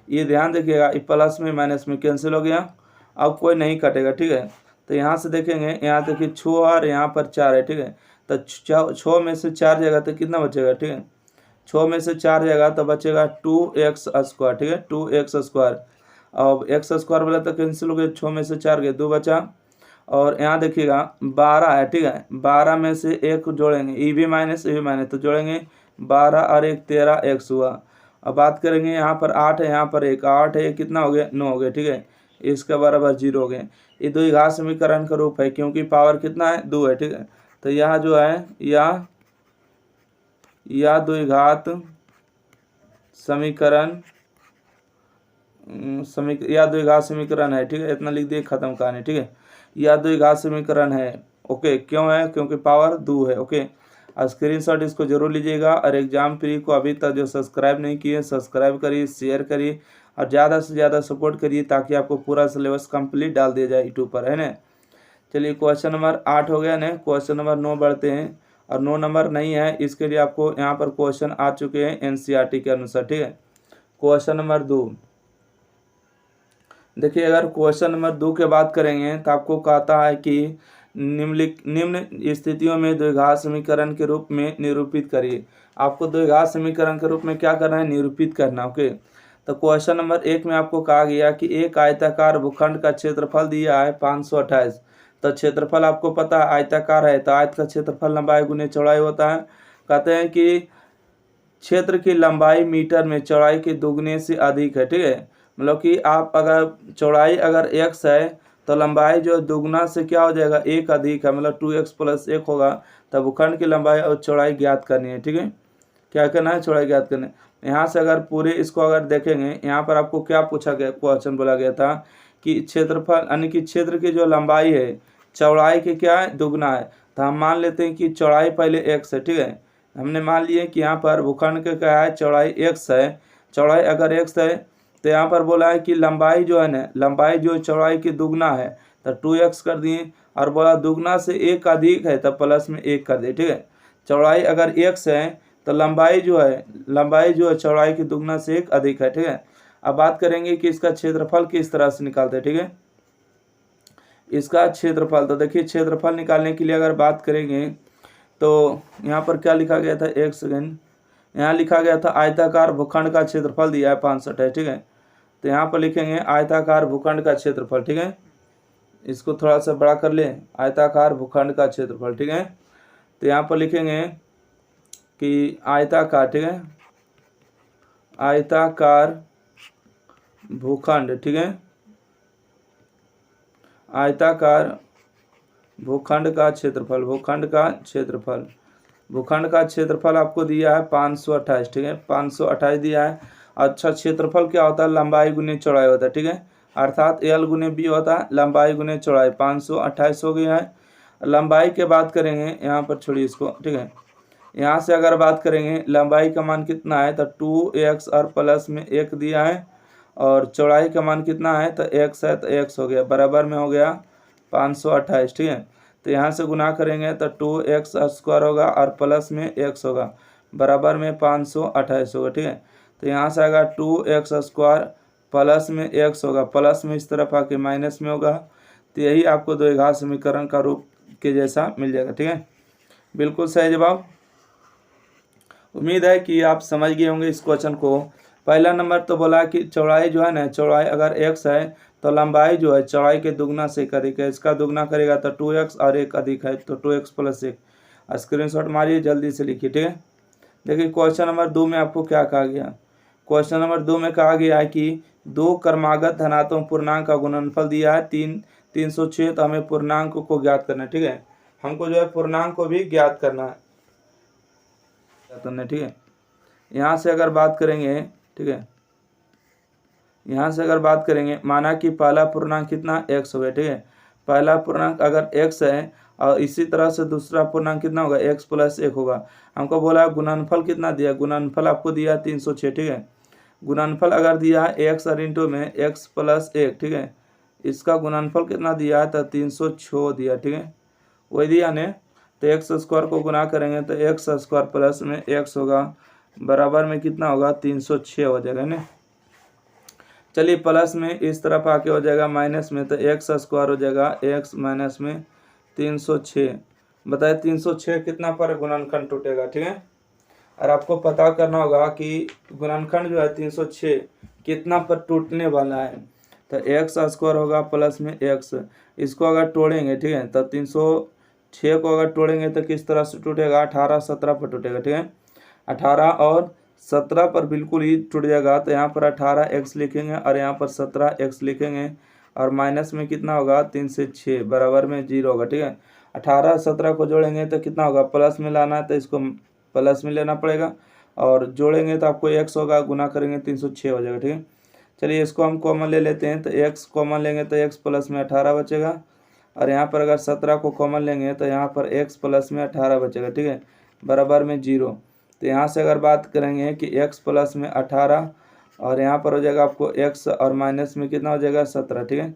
ये ध्यान देखिएगा, ये प्लस में माइनस में कैंसिल हो गया, अब कोई नहीं कटेगा, ठीक है। तो यहाँ से देखेंगे, यहाँ देखिए 6 और यहाँ पर 4 है, ठीक है। तो 6 में से 4 जाएगा तो कितना बचेगा, ठीक है, 6 में से 4 जाएगा तो बचेगा 2x², ठीक है, 2x²। अब x² बोला तो कैंसिल हो गया, 6 में से 4 गए, 2 बचा। और यहाँ देखिएगा 12 है, ठीक है, 12 में से 1 जोड़ेंगे, ये भी माइनस तो जोड़ेंगे 12 और 1 13x हुआ। अब बात करेंगे यहाँ पर 8 है, यहाँ पर 1, 8 है, कितना हो गया, 9 हो गया, ठीक है। इसका बराबर 0 हो गया। ये द्विघात समीकरण का रूप है क्योंकि पावर कितना है, 2 है, ठीक है। तो यह जो है यह द्विघात समीकरण यह द्विघात समीकरण है, ठीक है। इतना लिख दिए, खत्म कहानी, ठीक है। यह द्विघात समीकरण है, ओके। क्यों है, क्योंकि पावर 2 है, ओके। स्क्रीनशॉट इसको जरूर लीजिएगा। और एग्जाम प्री को अभी तक जो सब्सक्राइब नहीं किए, सब्सक्राइब करिए, शेयर करिए और ज़्यादा से ज़्यादा सपोर्ट करिए ताकि आपको पूरा सिलेबस कंप्लीट डाल दिया जाए यूट्यूब पर, है ना। चलिए क्वेश्चन नंबर 8 हो गया ना, क्वेश्चन नंबर 9 बढ़ते हैं। और 9 नंबर नहीं है, इसके लिए आपको यहाँ पर क्वेश्चन आ चुके हैं एनसीईआरटी के अनुसार, ठीक है। क्वेश्चन नंबर 2 देखिए, अगर क्वेश्चन नंबर 2 की बात करेंगे तो आपको कहता है कि निम्न स्थितियों में द्विघात समीकरण के रूप में निरूपित करिए। आपको द्विघात समीकरण के रूप में क्या करना है, निरूपित करना, ओके। तो क्वेश्चन नंबर 1 में आपको कहा गया कि एक आयताकार भूखंड का क्षेत्रफल दिया है 528। तो क्षेत्रफल आपको पता है आयताकार है, तो आयत का क्षेत्रफल लंबाई गुने चौड़ाई होता है। कहते हैं कि क्षेत्र की लंबाई मीटर में चौड़ाई के दोगुने से अधिक है, ठीक है। मतलब कि आप अगर चौड़ाई अगर x है तो लंबाई जो दुगना से क्या हो जाएगा, एक अधिक है, मतलब 2x + 1 होगा। तब भूखंड की लंबाई और चौड़ाई ज्ञात करनी है। ठीक है, क्या करना है, चौड़ाई ज्ञात करनी है। यहाँ से अगर पूरे इसको अगर देखेंगे, यहाँ पर आपको क्या पूछा गया, क्वेश्चन बोला गया था कि क्षेत्रफल यानी कि क्षेत्र की जो लंबाई है चौड़ाई के क्या है, दुगना है। तो हम मान लेते हैं कि चौड़ाई पहले x है। ठीक है, हमने मान लिए कि यहाँ पर भूखंड का क्या है, चौड़ाई x है। चौड़ाई अगर x है तो यहाँ पर बोला है कि लंबाई जो है ना, लंबाई जो चौड़ाई की दुगना है तो 2x कर दिए, और बोला दुगना से एक अधिक है तब प्लस में 1 कर दिए। ठीक है, चौड़ाई अगर x है तो लंबाई जो है चौड़ाई की दुगना से 1 अधिक है। ठीक है, अब बात करेंगे कि इसका क्षेत्रफल किस तरह से निकालते हैं। ठीक है, इसका क्षेत्रफल, तो देखिए क्षेत्रफल निकालने के लिए अगर बात करेंगे तो यहाँ पर क्या लिखा गया था, एक सेकेंड, यहाँ लिखा गया था आयताकार भूखंड का क्षेत्रफल दिया है 65 है। ठीक है, तो यहाँ पर लिखेंगे आयताकार भूखंड का क्षेत्रफल। ठीक है, इसको थोड़ा सा बड़ा कर ले, आयताकार भूखंड का क्षेत्रफल। ठीक है, तो यहाँ पर लिखेंगे कि आयताकार, ठीक है, आयताकार भूखंड, ठीक है, आयताकार भूखंड का क्षेत्रफल, भूखंड का क्षेत्रफल आपको दिया है 528। ठीक है, 528 दिया है। अच्छा, क्षेत्रफल क्या होता है, लंबाई गुने चौड़ाई होता है। ठीक है, अर्थात L गुने B होता है, लंबाई गुने चौड़ाई। 528 हो गया है। लंबाई के बात करेंगे, यहाँ पर छोड़िए इसको। ठीक है, यहाँ से अगर बात करेंगे लंबाई का मान कितना है तो 2x और प्लस में 1 दिया है, और चौड़ाई का मान कितना है तो x है, तो x हो गया, बराबर में हो गया 528। ठीक है, तो यहाँ से गुना करेंगे तो 2x² होगा और प्लस में x होगा, बराबर में 528 होगा। ठीक है, तो यहाँ से आएगा 2x² प्लस में x होगा, प्लस में इस तरफ आके माइनस में होगा। तो यही आपको द्विघात समीकरण का रूप के जैसा मिल जाएगा। ठीक है, बिल्कुल सही जवाब। उम्मीद है कि आप समझ गए होंगे इस क्वेश्चन को। पहला नंबर तो बोला कि चौड़ाई जो है ना, चौड़ाई अगर x है तो लंबाई जो है चौड़ाई के दुगना से अधिक है। इसका दुगना करेगा तो 2x और 1 अधिक है तो 2x + 1। स्क्रीनशॉट मारिए, जल्दी से लिखिए। ठीक है, देखिए क्वेश्चन नंबर 2 में आपको क्या कहा गया। क्वेश्चन नंबर 2 में कहा गया है कि दो क्रमागत धनात्मक पूर्णांक का गुणनफल दिया है 306। तो हमें पूर्णांक को ज्ञात करना है। ठीक है, हमको जो है पूर्णांक को भी ज्ञात करना है। ठीक है, यहाँ से अगर बात करेंगे, ठीक है, यहाँ से अगर बात करेंगे, माना कि पहला पूर्णांक कितना x हो गया। ठीक है, पहला पूर्णांक अगर x है और इसी तरह से दूसरा पूर्णांक कितना होगा, x + 1 होगा। हमको बोला गुणनफल कितना दिया, गुणनफल आपको दिया 306। ठीक है, गुणनफल अगर दिया है x और इंटू में x + 1। ठीक है, इसका गुणनफल कितना दिया है तो 306 दिया। ठीक है, वही दिया ने, तो x² को गुना करेंगे तो x² प्लस में x होगा, बराबर में कितना होगा 306 हो जाएगा ना। चलिए प्लस में इस तरफ आके हो जाएगा माइनस में, तो x² हो जाएगा x माइनस में 306। बताए 306 कितना पर गुणनखंड टूटेगा। ठीक है, और आपको पता करना होगा कि गुणनखंड जो है 306 कितना पर टूटने वाला है। तो x² होगा प्लस में x, इसको अगर तोड़ेंगे, ठीक है, तो 306 को अगर तोड़ेंगे तो किस तरह से टूटेगा, 18 17 पर टूटेगा। ठीक है, 18 और 17 पर बिल्कुल ही टूट जाएगा। तो यहाँ पर 18x लिखेंगे और यहाँ पर 17x लिखेंगे, और माइनस में कितना होगा 3 से 6, बराबर में 0 होगा। ठीक है, 18 17 को जोड़ेंगे तो कितना होगा, प्लस में लाना है तो इसको प्लस में लेना पड़ेगा, और जोड़ेंगे तो आपको x होगा, गुना करेंगे 306 हो जाएगा। ठीक है, चलिए इसको हम कॉमन ले लेते हैं, तो x कॉमन लेंगे तो x प्लस में 18 बचेगा, और यहाँ पर अगर 17 को कॉमन लेंगे तो यहाँ पर x प्लस में 18 बचेगा। ठीक है, बराबर में 0। तो यहाँ से अगर बात करेंगे कि x प्लस में 18, और यहाँ पर हो जाएगा आपको x और माइनस में कितना हो जाएगा 17। ठीक है,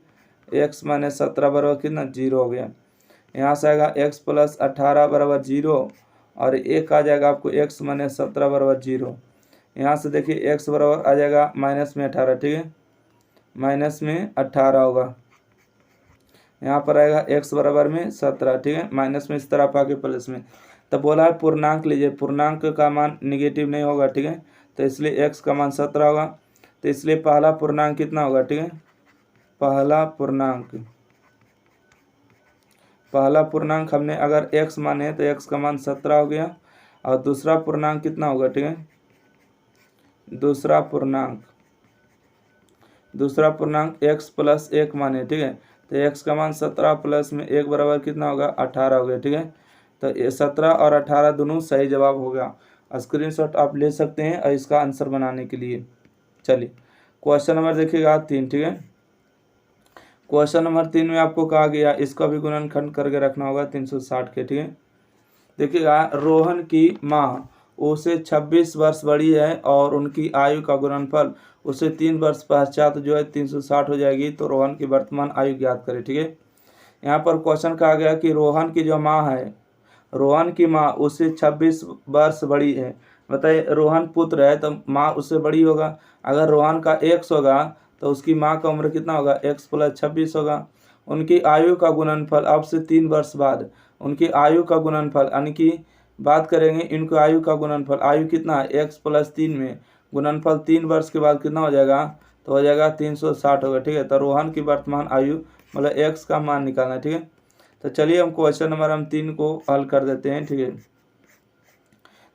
x माइनस 17 बराबर कितना 0 हो गया। यहाँ से आएगा x + 18 बराबर 0, और 1 आ जाएगा आपको x माइनस 17 बराबर 0। यहाँ से देखिए x बराबर आ जाएगा माइनस में 18। ठीक है, माइनस में 18 होगा, यहाँ पर आएगा x बराबर में 17। ठीक है, माइनस में इस तरफ आके प्लस में, तो बोला है पूर्णांक लीजिए, पूर्णांक का मान निगेटिव नहीं होगा। ठीक है, तो इसलिए x का मान 17 होगा, तो इसलिए पहला पूर्णांक कितना होगा। ठीक है, पहला पूर्णांक हमने अगर x माने तो x का मान 17 हो गया, और दूसरा पूर्णांक कितना होगा। ठीक है, दूसरा पूर्णांक x + 1 माने। ठीक है, तो x का मान 17 प्लस में 1 बराबर कितना होगा 18 हो गया। ठीक है, तो ये 17 और 18 दोनों सही जवाब हो गया। स्क्रीनशॉट आप ले सकते हैं और इसका आंसर बनाने के लिए। चलिए क्वेश्चन नंबर देखिएगा 3। ठीक है, क्वेश्चन नंबर 3 में आपको कहा गया इसका भी गुणनखंड करके रखना होगा 360 के। ठीक है, देखिएगा रोहन की माँ उसे 26 वर्ष बड़ी है और उनकी आयु का गुणनफल उसे 3 वर्ष पश्चात जो है 360 हो जाएगी। तो रोहन की वर्तमान आयु ज्ञात करें। ठीक है, यहाँ पर क्वेश्चन कहा गया कि रोहन की जो माँ है, रोहन की माँ उससे 26 वर्ष बड़ी है। बताइए, रोहन पुत्र है तो माँ उससे बड़ी होगा। अगर रोहन का x होगा तो उसकी माँ का उम्र कितना होगा, x प्लस 26 होगा। उनकी आयु का गुणनफल अब से 3 वर्ष बाद, उनकी आयु का गुणनफल यानी कि बात करेंगे इनकी आयु का गुणनफल, आयु कितना है x प्लस 3 में गुणनफल 3 वर्ष के बाद कितना हो जाएगा, तो हो जाएगा 360 होगा। ठीक है, तो रोहन की वर्तमान आयु मतलब x का मान निकालना है। ठीक है, तो चलिए हम क्वेश्चन नंबर 3 को हल कर देते हैं। ठीक है,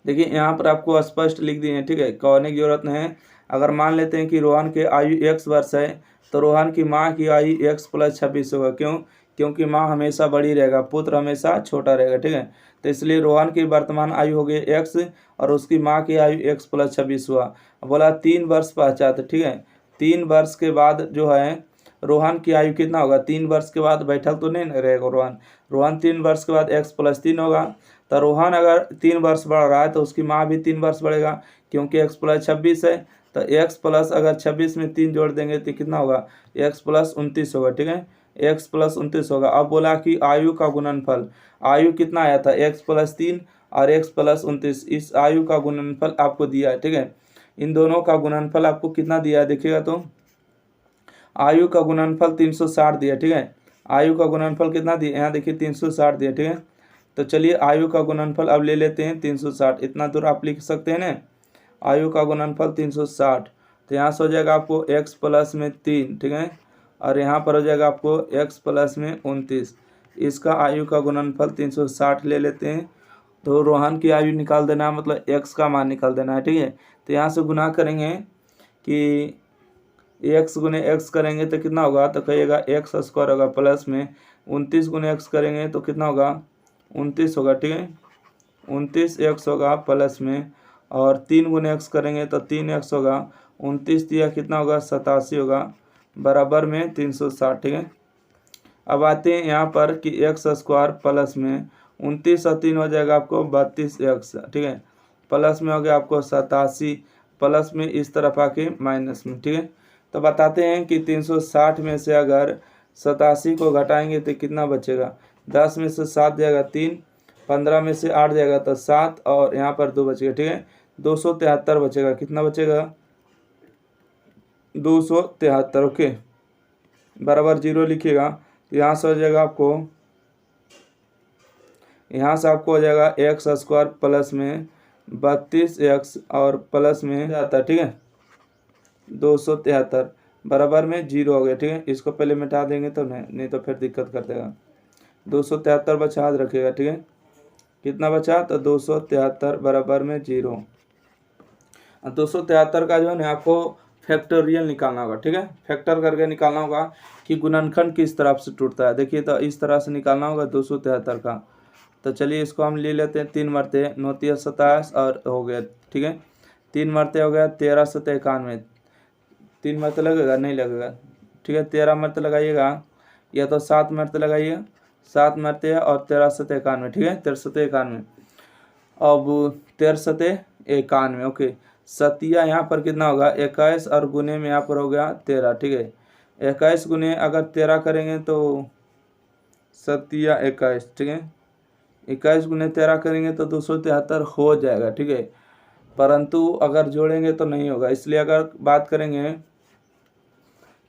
देखिए यहाँ पर आपको स्पष्ट लिख दिए हैं। ठीक है, कहने की जरूरत नहीं है। अगर मान लेते हैं कि रोहन की आयु x वर्ष है तो रोहन की माँ की आयु x प्लस 26 होगा। क्यों? क्योंकि माँ हमेशा बड़ी रहेगा, पुत्र हमेशा छोटा रहेगा। ठीक है, तो इसलिए रोहन की वर्तमान आयु हो गई x और उसकी माँ की आयु x प्लस 26 हुआ। बोला 3 वर्ष पश्चात। ठीक है, 3 वर्ष के बाद जो है रोहन की आयु कितना होगा, 3 वर्ष के बाद बैठल तो नहीं रहेगा रोहन। रोहन 3 वर्ष के बाद x प्लस 3 होगा। तो रोहन अगर 3 वर्ष बढ़ रहा है तो उसकी माँ भी 3 वर्ष बढ़ेगा, क्योंकि x प्लस 26 है। तो x प्लस अगर 26 में 3 जोड़ देंगे तो कितना होगा, x प्लस 29 होगा। ठीक है, x प्लस 29 होगा। अब बोला कि आयु का गुणनफल, आयु कितना आया था, x प्लस 3 और x प्लस 29, इस आयु का गुणनफल आपको दिया है। ठीक है, इन दोनों का गुणनफल आपको कितना दिया है देखिएगा, तो आयु का गुणनफल 360 दिया। ठीक है, आयु का गुणनफल कितना दिया, यहाँ देखिए 360 दिया। ठीक है, तो चलिए आयु का गुणनफल अब ले लेते हैं 360। इतना दूर आप लिख सकते हैं ना, आयु का गुणनफल 360। तो यहाँ से हो जाएगा आपको x प्लस में 3। ठीक है, और यहाँ पर हो जाएगा आपको x प्लस में 29। इसका आयु का गुणनफल 360 ले लेते हैं। तो रोहन की आयु निकाल देना है, मतलब x का मान निकाल देना है। ठीक है, तो यहाँ से गुना करेंगे कि x गुने x करेंगे तो कितना होगा, तो कहिएगा x स्क्वायर होगा, प्लस में 29 गुने x करेंगे तो कितना होगा, 29 होगा। ठीक है, 29x होगा, प्लस में और 3 गुने x करेंगे तो 3x होगा, 29 दिया कितना होगा, 87 होगा, बराबर में 360। ठीक है, अब आते हैं यहाँ पर कि x स्क्वायर प्लस में 29 और 3 हो जाएगा आपको 32x। ठीक है, प्लस में हो गया आपको 87, प्लस में इस तरफ आके माइनस में। ठीक है, तो बताते हैं कि 360 में से अगर 87 को घटाएंगे तो कितना बचेगा, 10 में से 7 जाएगा 3, 15 में से 8 जाएगा तो 7 और यहाँ पर 2 बचेगा। ठीक है, 273 बचेगा। कितना बचेगा, 273। ओके, बराबर 0 लिखिएगा। तो यहाँ से हो जाएगा आपको, यहाँ से आपको हो जाएगा x स्क्वायर प्लस में 32x और प्लस में जाता है। ठीक है, 273 बराबर में 0 हो गया। ठीक है, इसको पहले मिटा देंगे तो नहीं तो फिर दिक्कत कर देगा। 273 बचा, याद रखिएगा। ठीक है, कितना बचा, तो 273 बराबर में 0। 273 का जो है ना आपको फैक्टोरियल निकालना होगा। ठीक है, फैक्टर करके निकालना होगा कि गुणनखंड किस तरफ से टूटता है। देखिए, तो इस तरह से निकालना होगा 273 का। तो चलिए इसको हम ले लेते हैं 3 मरते 9 3 27 और हो गया। ठीक है, 3 मरते हो गया 13 7 91, 3 मरते लगेगा, नहीं लगेगा। ठीक है, 13 मरते लगाइएगा, या तो 7 मरते लगाइए, 7 मरते और 13 7 91। ठीक है, 13 7 91। अब 13 7 91। ओके, सतिया यहाँ पर कितना होगा, 21 और गुने में यहाँ पर हो गया 13। ठीक है, 21 गुने अगर 13 करेंगे तो सतिया 21। ठीक है, 21 गुने 13 करेंगे तो 273 हो जाएगा। ठीक है, परंतु अगर जोड़ेंगे तो नहीं होगा, इसलिए अगर बात करेंगे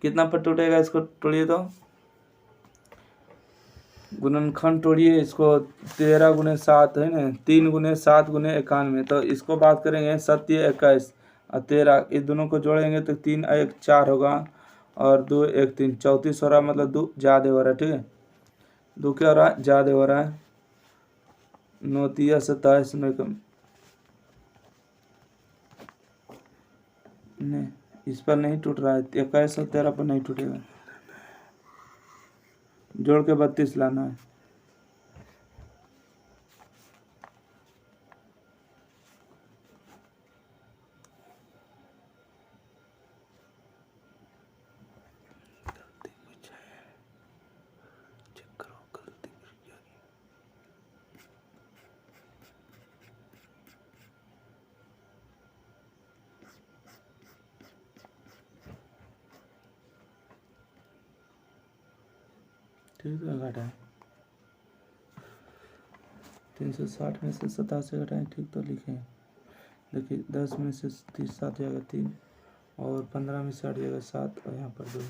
कितना पर टूटेगा, इसको तोड़िए तो गुणनखंड तोड़िए इसको, 13 गुने 7 है ना, 3 गुने 7 गुने 91। तो इसको बात करेंगे सत्य 21 और 13, इस दोनों को जोड़ेंगे तो 3 1 4 होगा और 2 1 3 34 हो रहा, मतलब 2 ज़्यादा हो रहा है। ठीक है, 2 क्या हो रहा है, ज़्यादा हो रहा है। 9 3 27 में कम नहीं, इस पर नहीं टूट रहा है, 21 और 13 पर नहीं टूटेगा। जोड़ के 32 लाना है। ठीक है, घटाएं 360 में से 87 घटाएं, ठीक तो लिखें। देखिए 10 में से 30 7 जाएगा 3 और 15 में से 8 जाएगा 7 और यहाँ पर 2।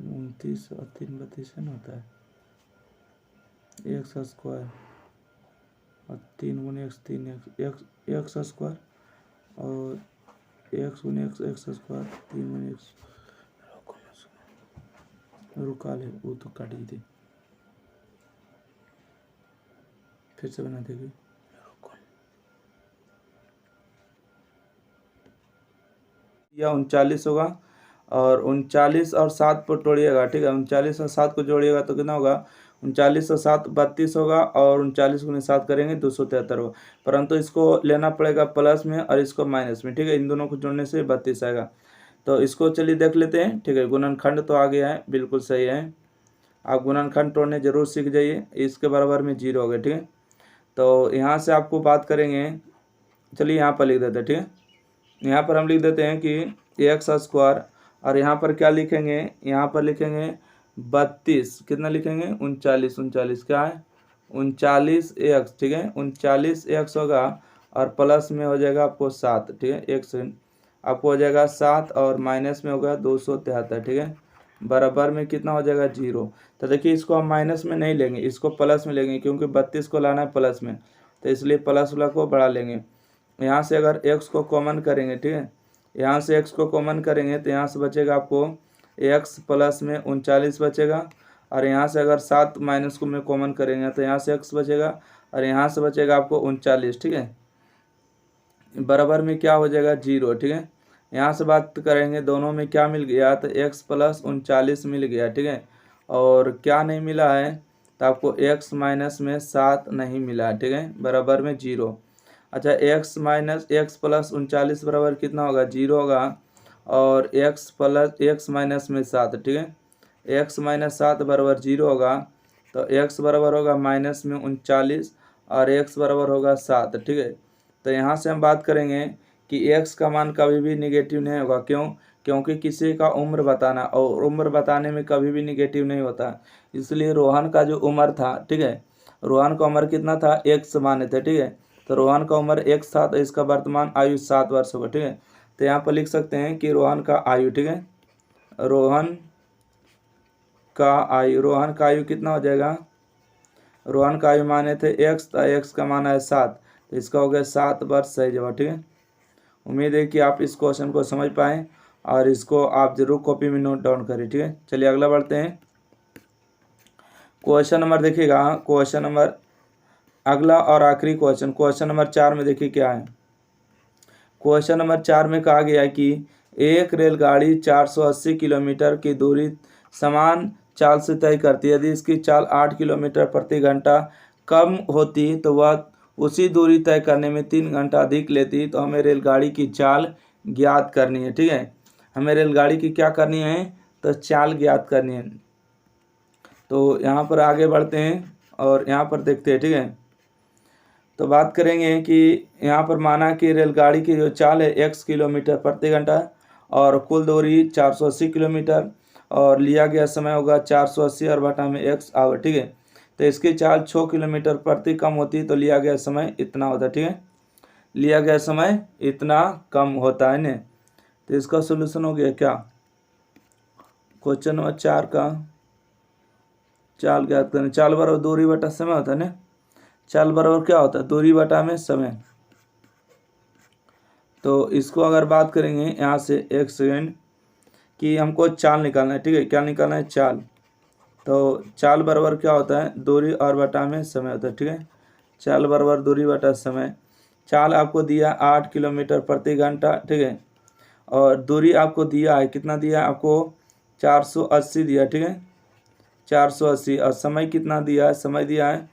उनतीस और 3 32 है ना, होता है एक्स स्क्वायर और 3 गुने एक्स 3 एक्स स्क्वायर और एक्स गुने एक्स स्क्वायर 3 गुने एक्स। रुका ले, वो तो काट ही दे, फिर से बना देगी। यह 39 होगा और 39 और 7 पर तोड़िएगा, ठीक है। 39 और 7 को जोड़िएगा तो कितना होगा, 39 और 7 32 होगा और 39 गुने 7 करेंगे 273 होगा। परंतु इसको लेना पड़ेगा प्लस में और इसको माइनस में, ठीक है। इन दोनों को जोड़ने से 32 आएगा। तो इसको चलिए देख लेते हैं, ठीक है। गुणनखंड तो आ गया है, बिल्कुल सही है। आप गुणनखंड तोड़ने जरूर सीख जाइए। इसके बराबर में 0 हो गया, ठीक है। तो यहाँ से आपको बात करेंगे, चलिए यहाँ पर लिख देते हैं, ठीक है। यहाँ पर हम लिख देते हैं कि एक्स स्क्वायर और यहाँ पर क्या लिखेंगे, यहाँ पर लिखेंगे 32, कितना लिखेंगे 39, 39 क्या है 39 एक्स, ठीक है। 39 एक्स होगा और प्लस में हो जाएगा आपको 7, ठीक है। एक सेकंड, आपको हो जाएगा 7 और माइनस में होगा 273, ठीक है। बराबर में कितना हो जाएगा 0। तो देखिए इसको हम माइनस में नहीं लेंगे, इसको प्लस में लेंगे क्योंकि 32 को लाना है प्लस में, तो इसलिए प्लस वाला को बढ़ा लेंगे। यहाँ से अगर x को कॉमन करेंगे, ठीक है, यहाँ से x को कॉमन करेंगे तो यहाँ से बचेगा आपको x प्लस में 39 बचेगा और यहाँ से अगर 7 माइनस को में कॉमन करेंगे तो यहाँ से x बचेगा और यहाँ से बचेगा आपको 39, ठीक है। बराबर में क्या हो जाएगा 0, ठीक है। यहाँ से बात करेंगे दोनों में क्या मिल गया, तो x प्लस 39 मिल गया, ठीक है। और क्या नहीं मिला है, तो आपको x माइनस में 7 नहीं मिला, ठीक है। बराबर में 0। अच्छा x माइनस एक्स प्लस 39 बराबर कितना होगा 0 होगा और x प्लस एक्स माइनस में 7, ठीक है। x माइनस 7 बराबर 0 होगा तो x बराबर होगा माइनस में 39 और x बराबर होगा 7, ठीक है। तो यहाँ से हम बात करेंगे कि x का मान कभी भी निगेटिव नहीं होगा, क्यों, क्योंकि किसी का उम्र बताना और उम्र बताने में कभी भी निगेटिव नहीं होता। इसलिए रोहन का जो उम्र था, ठीक है, रोहन का उम्र कितना था x माने थे, ठीक है। तो रोहन का उम्र 1 7, इसका वर्तमान आयु 7 वर्ष होगा, ठीक है। तो यहाँ पर लिख सकते हैं कि रोहन का आयु, ठीक है, रोहन का आयु कितना हो जाएगा, रोहन का आयु माने थे x, x का मान है 7, तो इसका हो गया 7 वर्ष, सही जवाब, ठीक है। उम्मीद है कि आप इस क्वेश्चन को समझ पाएँ और इसको आप जरूर कॉपी में नोट डाउन करें, ठीक है। चलिए अगला बढ़ते हैं। क्वेश्चन नंबर देखिएगा, क्वेश्चन नंबर अगला और आखिरी क्वेश्चन नंबर 4 में देखिए क्या है। क्वेश्चन नंबर 4 में कहा गया है कि एक रेलगाड़ी 480 किलोमीटर की दूरी समान चाल से तय करती है। यदि इसकी चाल 8 किलोमीटर प्रति घंटा कम होती तो वह उसी दूरी तय करने में 3 घंटा अधिक लेती। तो हमें रेलगाड़ी की चाल ज्ञात करनी है, ठीक है। हमें रेलगाड़ी की क्या करनी है, तो चाल ज्ञात करनी है। तो यहाँ पर आगे बढ़ते हैं और यहाँ पर देखते हैं, ठीक है। तो बात करेंगे कि यहाँ पर माना कि रेलगाड़ी की जो चाल है x किलोमीटर प्रति घंटा और कुल दूरी 480 किलोमीटर और लिया गया समय होगा 480 और बटा में x आवर, ठीक है। तो इसकी चाल 6 किलोमीटर प्रति कम होती तो लिया गया समय इतना होता, ठीक है। लिया गया समय इतना कम होता है ना। तो इसका सोल्यूशन हो गया क्या, क्वेश्चन नंबर 4 का चाल ज्ञात करें। चाल बराबर दूरी बटा समय होता है ना। चाल बराबर क्या होता है, दूरी बटा में समय। तो इसको अगर बात करेंगे यहाँ से 1 सेकेंड कि हमको चाल निकालना है, ठीक है। क्या निकालना है? चाल। तो चाल बराबर क्या होता है? दूरी और बटा में समय होता है, ठीक है। चाल बराबर दूरी बटा समय। चाल आपको दिया 8 किलोमीटर प्रति घंटा, ठीक है। और दूरी आपको दिया है, कितना दिया है आपको? 480 दिया, ठीक है। 480। और समय कितना दिया है? समय दिया है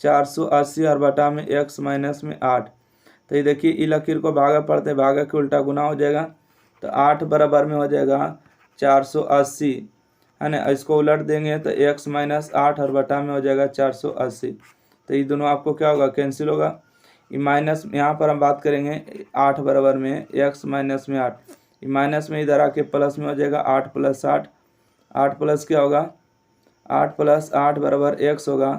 480 और बटा में x माइनस में 8। तो ये देखिए, ई लकीर को भागा पढ़ते, भागा के उल्टा गुना हो जाएगा। तो 8 बराबर में हो जाएगा 480, है ना। इसको उलट देंगे तो x माइनस 8 और बटा में हो जाएगा 480। तो ये दोनों आपको क्या होगा? कैंसिल होगा। ये माइनस, यहाँ पर हम बात करेंगे 8 बराबर में x माइनस में 8। ये माइनस में इधर आके प्लस में हो जाएगा 8 प्लस 8। 8 प्लस क्या होगा? 8 प्लस 8 बराबर x होगा।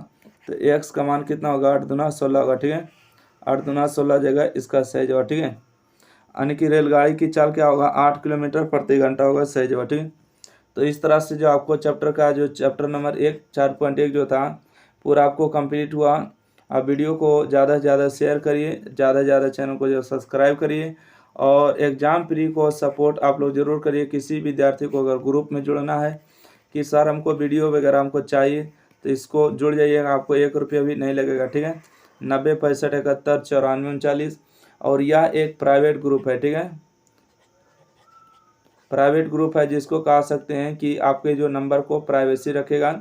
तो x का मान कितना होगा? 8 दूना 16 होगा, ठीक है। 8 दूना 16 जगह इसका सही जवाब, ठीक है। यानी कि रेलगाड़ी की चाल क्या होगा? 8 किलोमीटर प्रति घंटा होगा, सही जवाब, ठीक है। तो इस तरह से जो आपको चैप्टर का जो चैप्टर नंबर 1 4.1 जो था पूरा आपको कंप्लीट हुआ। आप वीडियो को ज़्यादा से ज़्यादा शेयर करिए, ज़्यादा से ज़्यादा चैनल को जो सब्सक्राइब करिए। और एग्ज़ाम प्री को सपोर्ट आप लोग ज़रूर करिए। किसी विद्यार्थी को अगर ग्रुप में जुड़ना है कि सर हमको वीडियो वगैरह हमको चाहिए, तो इसको जुड़ जाइएगा, आपको 1 रुपया भी नहीं लगेगा, ठीक है। 90 65 71 94 39। और यह एक प्राइवेट ग्रुप है, ठीक है। प्राइवेट ग्रुप है जिसको कह सकते हैं कि आपके जो नंबर को प्राइवेसी रखेगा,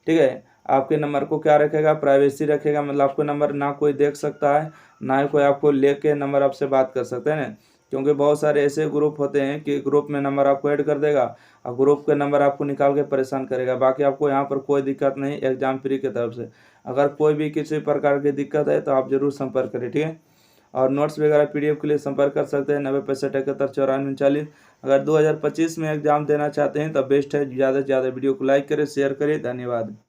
ठीक है। आपके नंबर को क्या रखेगा? प्राइवेसी रखेगा। मतलब आपको नंबर ना कोई देख सकता है, ना ही कोई आपको लेके नंबर आपसे बात कर सकते हैं ना। क्योंकि बहुत सारे ऐसे ग्रुप होते हैं कि ग्रुप में नंबर आपको ऐड कर देगा और ग्रुप के नंबर आपको निकाल के परेशान करेगा। बाकी आपको यहाँ पर कोई दिक्कत नहीं एग्जाम प्री की तरफ से। अगर कोई भी किसी प्रकार की दिक्कत है तो आप ज़रूर संपर्क करें, ठीक है। और नोट्स वगैरह PDF के लिए संपर्क कर सकते हैं 90 65 71 94 39। अगर 2025 में एग्जाम देना चाहते हैं तो बेस्ट है। ज़्यादा से ज़्यादा वीडियो को लाइक करें, शेयर करें। धन्यवाद।